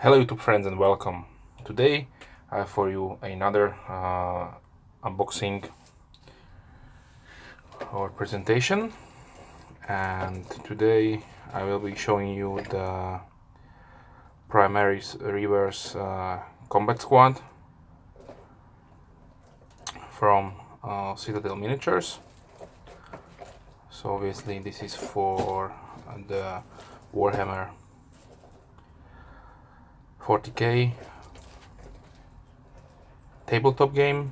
Hello YouTube friends and welcome. Today I have for you another unboxing or presentation, and today I will be showing you the Primaris Reivers Combat Squad from Citadel Miniatures. So obviously this is for the Warhammer 40K tabletop game,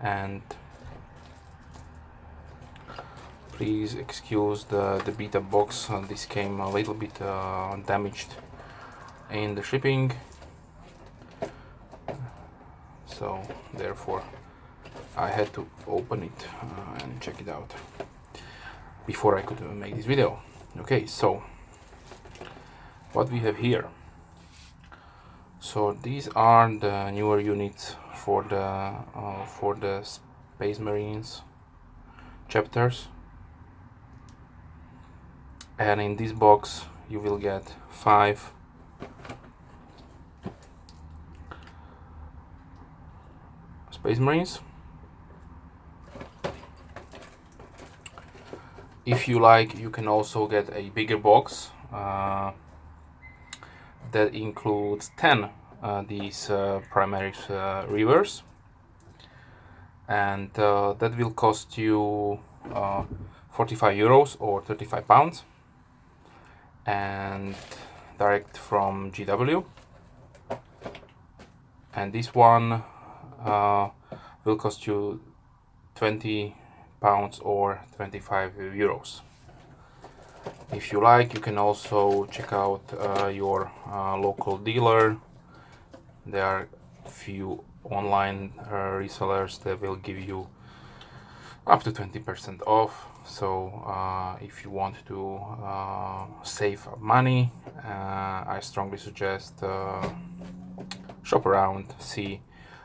and please excuse the beta box. This came a little bit damaged in the shipping, so therefore I had to open it and check it out before I could make this video. Okay, so what we have here. So these are the newer units for the Space Marines chapters, and in this box you will get 5 Space Marines. If you like, you can also get a bigger box that includes 10 these Primaris Reivers, and that will cost you 45 euros or 35 pounds, and direct from GW. And this one will cost you 20 pounds or 25 euros. If you like, you can also check out your local dealer. There are few online resellers that will give you up to 20% off. So if you want to save money, I strongly suggest shop around, see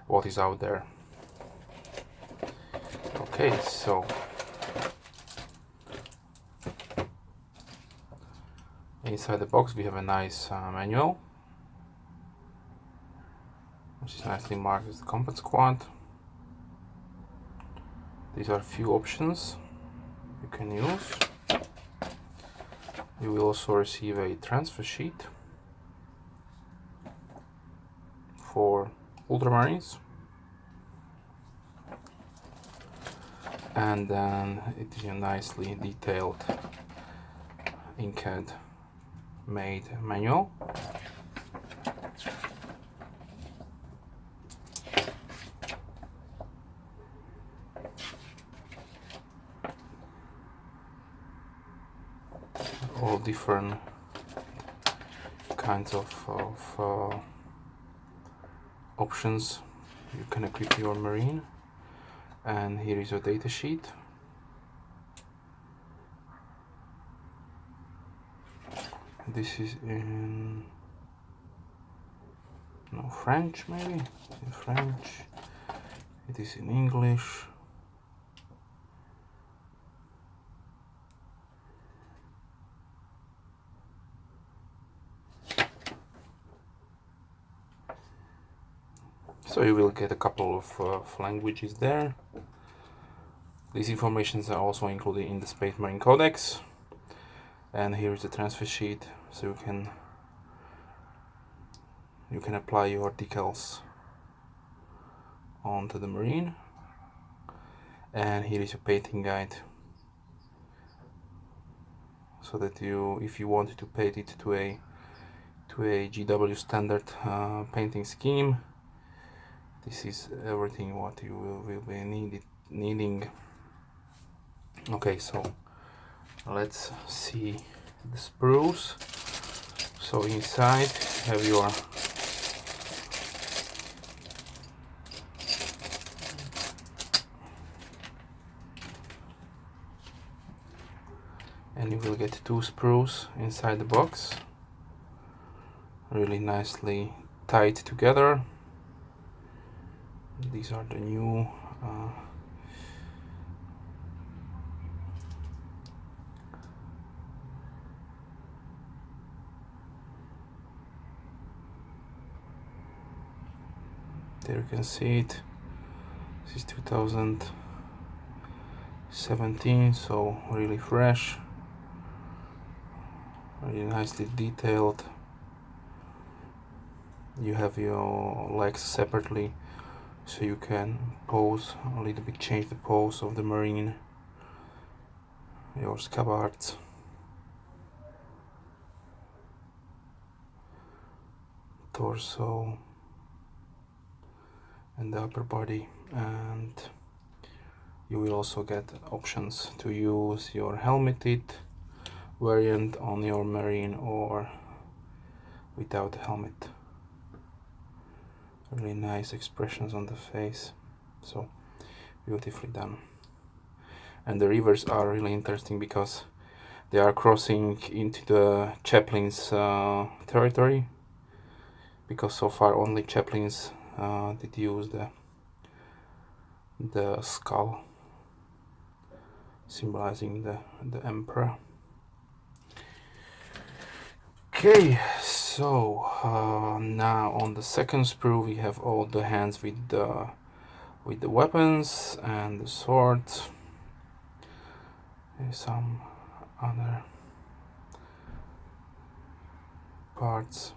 what is out there. Okay, so inside the box we have a nice manual, which is nicely marked as the Combat Squad. These are a few options you can use. You will also receive a transfer sheet for Ultramarines, and then it is a nicely detailed inkhead made manual. All different kinds of options you can equip your Marine, and here is your data sheet. This is in French, maybe? In French. It is in English. So you will get a couple of languages there. These informations are also included in the Space Marine Codex. And here is the transfer sheet, so you can apply your decals onto the Marine. And here is your painting guide, so that if you want to paint it to a GW standard painting scheme, this is everything what you will be needing. Okay, so let's see the sprues. So inside have your and you will get 2 sprues inside the box, really nicely tied together. These are the new There you can see it. This is 2017, so really fresh, really nicely detailed. You have your legs separately, so you can pose a little bit, change the pose of the marine, your scabbards, torso, and the upper body. And you will also get options to use your helmeted variant on your marine or without a helmet. Really nice expressions on the face, so beautifully done. And the Reivers are really interesting because they are crossing into the Chaplin's territory, because so far only Chaplins did use the skull symbolizing the emperor. Okay, so now on the second sprue we have all the hands with the weapons and the swords. There's some other parts.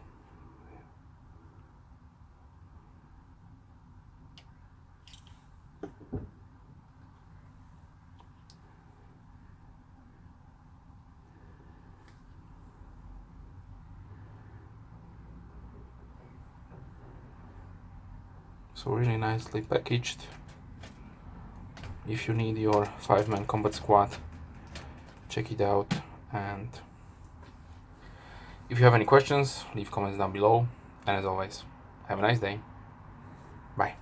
So really nicely packaged. If you need your 5-man combat squad, check it out. And if you have any questions, leave comments down below. And as always, have a nice day. Bye.